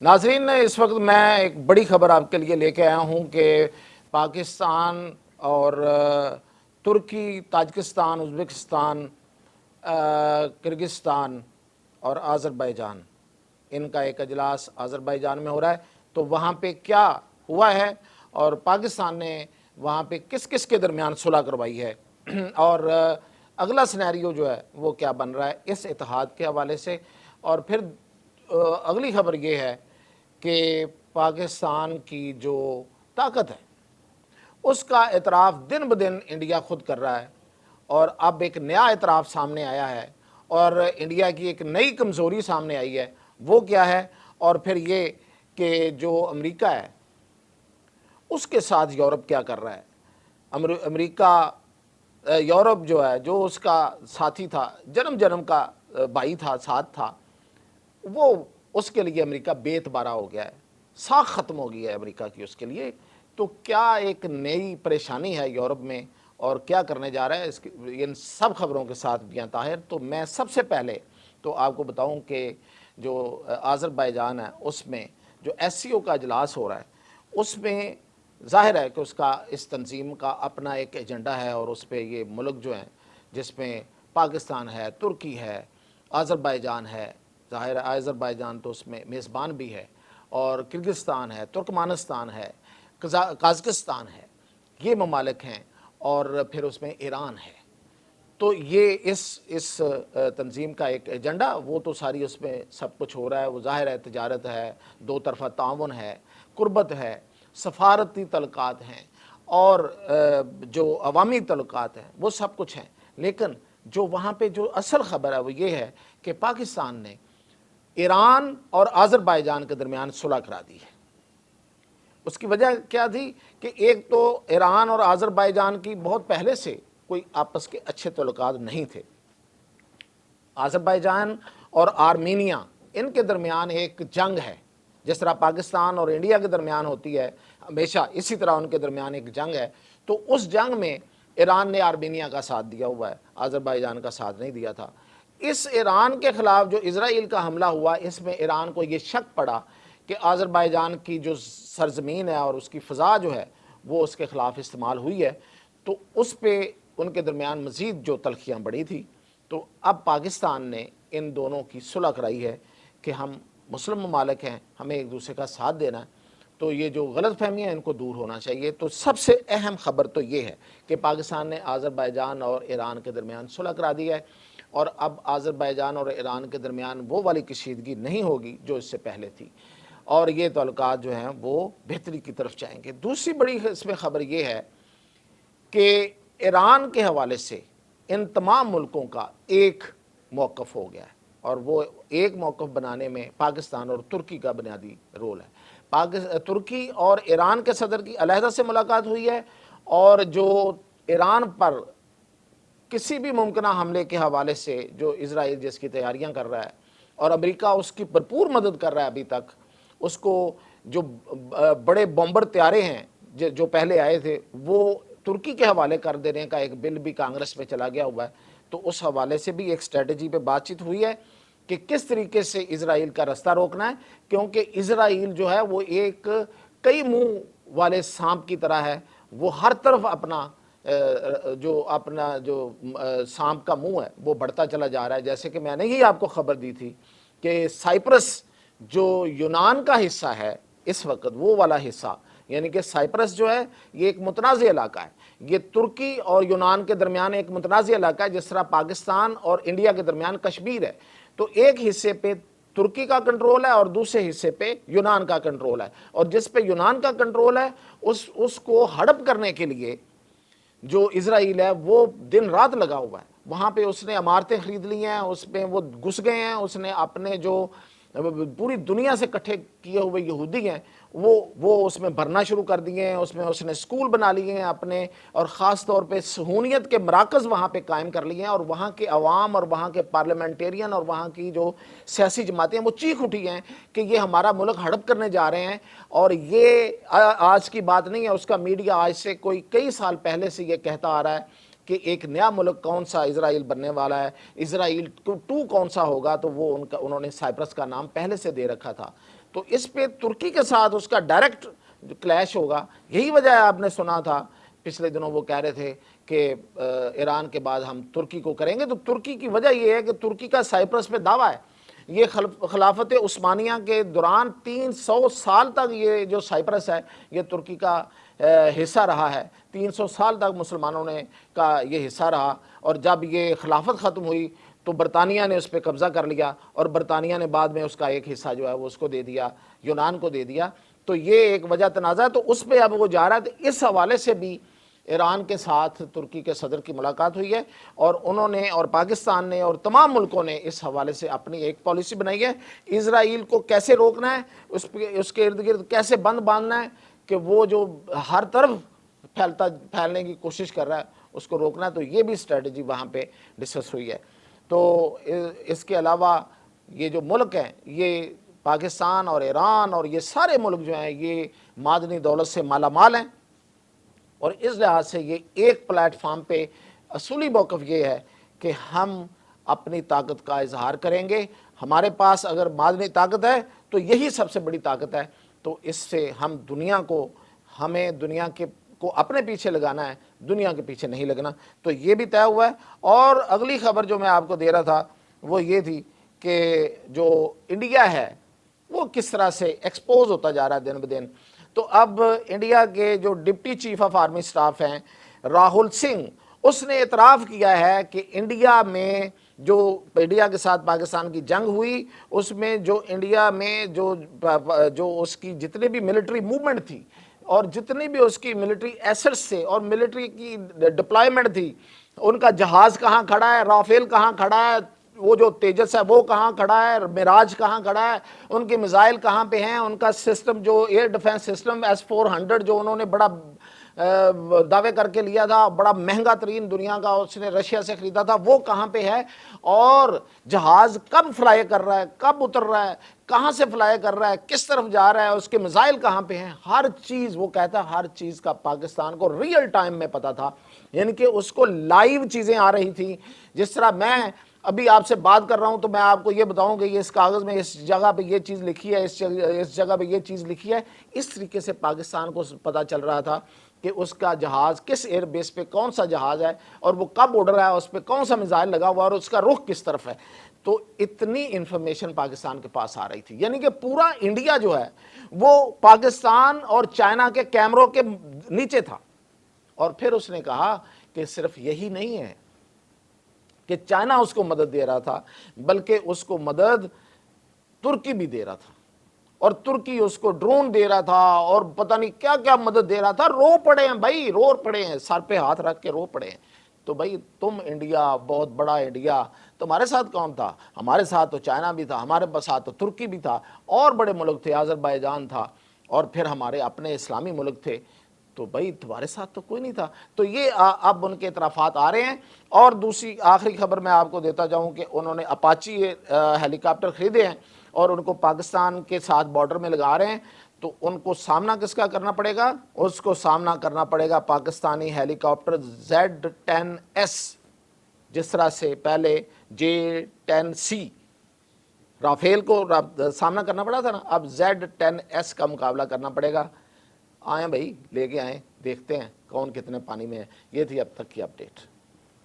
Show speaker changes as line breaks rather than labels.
नाजरीन, इस वक्त मैं एक बड़ी खबर आपके लिए लेके आया हूँ कि पाकिस्तान और तुर्की, ताजिकिस्तान, उज़्बेकिस्तान, किर्गिस्तान और आज़रबाईजान, इनका एक अजलास आज़रबाईजान में हो रहा है। तो वहाँ पे क्या हुआ है और पाकिस्तान ने वहाँ पे किस किस के दरमियान सुलह करवाई है और अगला सिनेरियो जो है वो क्या बन रहा है इस इत्तेहाद के हवाले से। और फिर अगली खबर ये है कि पाकिस्तान की जो ताकत है उसका एतराफ़ दिन ब दिन इंडिया खुद कर रहा है और अब एक नया एतराफ़ सामने आया है और इंडिया की एक नई कमज़ोरी सामने आई है। वो क्या है? और फिर ये कि जो अमेरिका है उसके साथ यूरोप क्या कर रहा है। अमेरिका यूरोप जो है, जो उसका साथी था, जन्म जन्म का भाई था, साथ था, वो उसके लिए अमेरिका बेतबारा हो गया है, साख ख़त्म हो गई है अमेरिका की उसके लिए। तो क्या एक नई परेशानी है यूरोप में और क्या करने जा रहा है, इसकी इन सब खबरों के साथ मियां ताहिर। तो मैं सबसे पहले तो आपको बताऊं कि जो आज़रबाईजान है उसमें जो एससीओ का इजलास हो रहा है उसमें ज़ाहिर है कि उसका इस तंजीम का अपना एक एजेंडा है और उस पर ये मुल्क जो हैं जिसमें पाकिस्तान है, तुर्की है, आज़रबाईजान है, ज़ाहिर है आज़रबाईजान तो उसमें मेज़बान भी है, और किर्गिस्तान है, तुर्कमानिस्तान है, काज़किस्तान है, ये ममालिक हैं, और फिर उसमें ईरान है। तो ये इस तंजीम का एक एजेंडा, वो तो सारी उसमें सब कुछ हो रहा है। वो ज़ाहिर है तिजारत है, दो तरफ़ा ताउन है, कुर्बत है, सफारती तल्लुकात हैं और जो अवामी तल्लुकात हैं वो सब कुछ हैं। लेकिन जो वहाँ पे जो असल ख़बर है वो ये है कि पाकिस्तान ने ईरान और आज़रबाईजान के दरमियान सुलह करा दी है। उसकी वजह क्या थी कि एक तो ईरान और आज़रबाईजान की बहुत पहले से कोई आपस के अच्छे तल्लुकात नहीं थे। आज़रबाईजान और आर्मीनिया, इनके दरमियान एक जंग है, जिस तरह पाकिस्तान और इंडिया के दरमियान होती है हमेशा, इसी तरह उनके दरमियान एक जंग है। तो उस जंग में ईरान ने आर्मीनिया का साथ दिया हुआ है, आज़रबाईजान का साथ नहीं दिया था। इस ईरान के ख़िलाफ़ जो इज़राइल का हमला हुआ, इसमें ईरान को ये शक पड़ा कि आज़रबाईजान की जो सरज़मीन है और उसकी फ़ज़ा जो है वो उसके ख़िलाफ़ इस्तेमाल हुई है। तो उस पर उनके दरमियान मज़ीद जो तलखियाँ बढ़ी थी। तो अब पाकिस्तान ने इन दोनों की सुलह कराई है कि हम मुस्लिम ममालिक हैं, हमें एक दूसरे का साथ देना है। तो ये जो गलत फहमियाँ इनको दूर होना चाहिए। तो सबसे अहम ख़बर तो ये है कि पाकिस्तान ने आज़रबाईजान और ईरान के दरमियान सुलह करा दी है और अब आज़रबाईजान और ईरान के दरमियान वो वाली कशीदगी नहीं होगी जो इससे पहले थी, और ये ताल्लुकात जो हैं वो बेहतरी की तरफ जाएंगे। दूसरी बड़ी इसमें ख़बर ये है कि ईरान के हवाले से इन तमाम मुल्कों का एक मौक़िफ़ हो गया है और वो एक मौक़िफ़ बनाने में पाकिस्तान और तुर्की का बुनियादी रोल है। तुर्की और ईरान के सदर की अलहदा से मुलाकात हुई है और जो ईरान पर किसी भी मुमकिना हमले के हवाले से जो इज़राइल जिसकी तैयारियां कर रहा है और अमेरिका उसकी भरपूर मदद कर रहा है अभी तक, उसको जो बड़े बॉम्बर तैयारे हैं जो पहले आए थे वो तुर्की के हवाले कर देने का एक बिल भी कांग्रेस में चला गया हुआ है। तो उस हवाले से भी एक स्ट्रेटजी पे बातचीत हुई है कि किस तरीके से इज़राइल का रास्ता रोकना है, क्योंकि इज़राइल जो है वो एक कई मुंह वाले सांप की तरह है। वो हर तरफ अपना जो सांप का मुंह है वो बढ़ता चला जा रहा है। जैसे कि मैंने ही आपको खबर दी थी कि साइप्रस जो यूनान का हिस्सा है इस वक्त, वो वाला हिस्सा, यानी कि साइप्रस जो है ये एक मुतनाज़ इलाका है। ये तुर्की और यूनान के दरमियान एक मुतनाज़ इलाका है, जिस तरह पाकिस्तान और इंडिया के दरमियान कश्मीर है। तो एक हिस्से पे तुर्की का कंट्रोल है और दूसरे हिस्से पे यूनान का कंट्रोल है, और जिस पे यूनान का कंट्रोल है उसको हड़प करने के लिए जो इज़राइल है वो दिन रात लगा हुआ है। वहाँ पे उसने इमारतें ख़रीद ली हैं, उसमें वो घुस गए हैं, उसने अपने जो पूरी दुनिया से इकट्ठे किए हुए यहूदी हैं वो उसमें भरना शुरू कर दिए हैं। उसमें उसने स्कूल बना लिए हैं अपने, और ख़ास तौर पे सहूनियत के मराकज़ वहाँ पे कायम कर लिए हैं, और वहाँ के अवाम और वहाँ के पार्लियामेंटेरियन और वहाँ की जो सियासी जमातें हैं वो चीख उठी हैं कि ये हमारा मुल्क हड़प करने जा रहे हैं। और ये आज की बात नहीं है, उसका मीडिया आज से कोई कई साल पहले से ये कहता आ रहा है कि एक नया मुल्क कौन सा इज़राइल बनने वाला है, इज़राइल 2 कौन सा होगा। तो वो उन्होंने साइप्रस का नाम पहले से दे रखा था। तो تو اس پہ ترکی کے ساتھ اس کا ڈائریکٹ کلیش ہوگا. یہی وجہ ہے آپ نے سنا تھا پچھلے دنوں وہ کہہ رہے تھے کہ ایران کے بعد ہم ترکی کو کریں گے. تو ترکی کی وجہ یہ ہے کہ ترکی کا سائپرس پہ دعویٰ ہے. یہ خلافت عثمانیہ کے دوران 300 سال تک یہ جو سائپرس ہے یہ ترکی کا حصہ رہا ہے. 300 سال تک مسلمانوں نے کا یہ حصہ رہا, اور جب یہ خلافت ختم ہوئی تو برطانیہ نے اس پہ قبضہ کر لیا, اور برطانیہ نے بعد میں اس کا ایک حصہ جو ہے وہ اس کو دے دیا, یونان کو دے دیا. تو یہ ایک وجہ تنازع ہے. تو اس پہ اب وہ جا رہا ہے. تو اس حوالے سے بھی ایران کے ساتھ ترکی کے صدر کی ملاقات ہوئی ہے, اور انہوں نے اور پاکستان نے اور تمام ملکوں نے اس حوالے سے اپنی ایک پالیسی بنائی ہے. اسرائیل کو کیسے روکنا ہے, اس کے ارد گرد کیسے بند باندھنا ہے کہ وہ جو ہر طرف پھیلنے کی کوشش کر رہا ہے اس کو روکنا ہے. تو یہ بھی اسٹریٹجی وہاں پہ ڈسکس ہوئی ہے. تو اس کے علاوہ یہ جو ملک ہیں یہ پاکستان اور ایران اور یہ سارے ملک جو ہیں یہ معدنی دولت سے مالا مال ہیں, اور اس لحاظ سے یہ ایک پلیٹ فارم پہ اصولی موقف یہ ہے کہ ہم اپنی طاقت کا اظہار کریں گے. ہمارے پاس اگر معدنی طاقت ہے تو یہی سب سے بڑی طاقت ہے. تو اس سے ہم ہمیں دنیا کو اپنے پیچھے لگانا ہے, دنیا کے پیچھے نہیں لگنا. تو یہ بھی طے ہوا ہے. اور اگلی خبر جو میں آپ کو دے رہا تھا وہ یہ تھی کہ جو انڈیا ہے وہ کس طرح سے ایکسپوز ہوتا جا رہا ہے دن بدن. تو اب انڈیا کے جو deputy chief of army staff ہیں راہل سنگھ, اس نے اعتراف کیا ہے کہ انڈیا میں جو انڈیا کے ساتھ پاکستان کی جنگ ہوئی اس میں جو انڈیا میں جو اس کی جتنی بھی ملٹری موومنٹ تھی اور جتنی بھی اس کی ملٹری ایسٹس تھے اور ملٹری کی ڈپلائمنٹ تھی, ان کا جہاز کہاں کھڑا ہے, رافیل کہاں کھڑا ہے, وہ جو تیجس ہے وہ کہاں کھڑا ہے, میراج کہاں کھڑا ہے, ان کے میزائل کہاں پہ ہیں, ان کا سسٹم جو ایئر ڈیفنس سسٹم S-400 جو انہوں نے بڑا دعوے کر کے لیا تھا, بڑا مہنگا ترین دنیا کا اس نے رشیا سے خریدا تھا, وہ کہاں پہ ہے, اور جہاز کب فلائی کر رہا ہے, کب اتر رہا ہے, کہاں سے فلائی کر رہا ہے, کس طرف جا رہا ہے, اس کے میزائل کہاں پہ ہیں, ہر چیز وہ کہتا ہے ہر چیز کا پاکستان کو ریئل ٹائم میں پتا تھا. یعنی کہ اس کو لائیو چیزیں آ رہی تھیں. جس طرح میں ابھی آپ سے بات کر رہا ہوں تو میں آپ کو یہ بتاؤں کہ یہ اس کاغذ میں اس جگہ پہ یہ چیز لکھی ہے, اس جگہ پہ یہ چیز لکھی ہے. اس طریقے سے پاکستان کو پتا چل رہا تھا کہ اس کا جہاز کس ایئر بیس پہ کون سا جہاز ہے, اور وہ کب اڑ رہا ہے, اس پہ کون سا میزائل لگا ہوا ہے, اور اس کا رخ کس طرف ہے. تو اتنی انفارمیشن پاکستان کے پاس آ رہی تھی. یعنی کہ پورا انڈیا جو ہے وہ پاکستان اور چائنا کے کیمروں کے نیچے تھا. اور پھر اس نے کہا کہ صرف یہی نہیں ہے کہ چائنا اس کو مدد دے رہا تھا, بلکہ اس کو مدد ترکی بھی دے رہا تھا, اور ترکی اس کو ڈرون دے رہا تھا, اور پتہ نہیں کیا کیا مدد دے رہا تھا. رو پڑے ہیں بھائی, رو پڑے ہیں, سر پہ ہاتھ رکھ کے رو پڑے ہیں. تو بھائی تم انڈیا, بہت بڑا انڈیا, تمہارے ساتھ کون تھا؟ ہمارے ساتھ تو چائنا بھی تھا, ہمارے ساتھ تو ترکی بھی تھا, اور بڑے ملک تھے, آذربائیجان تھا, اور پھر ہمارے اپنے اسلامی ملک تھے. تو بھائی تمہارے ساتھ تو کوئی نہیں تھا. تو یہ اب ان کے اعترافات آ رہے ہیں. اور دوسری آخری خبر میں آپ کو دیتا جاؤں کہ انہوں نے اپاچی ہیلی کاپٹر خریدے ہیں اور ان کو پاکستان کے ساتھ بارڈر میں لگا رہے ہیں. تو ان کو سامنا کس کا کرنا پڑے گا؟ اس کو سامنا کرنا پڑے گا پاکستانی ہیلی کاپٹر Z-10S, جس طرح سے پہلے J-10C رافیل کو سامنا کرنا پڑا تھا نا, اب Z-10S کا مقابلہ کرنا پڑے گا. آئیں بھائی, لے کے آئیں, دیکھتے ہیں کون کتنے پانی میں ہے. یہ تھی اب تک کی اپڈیٹ.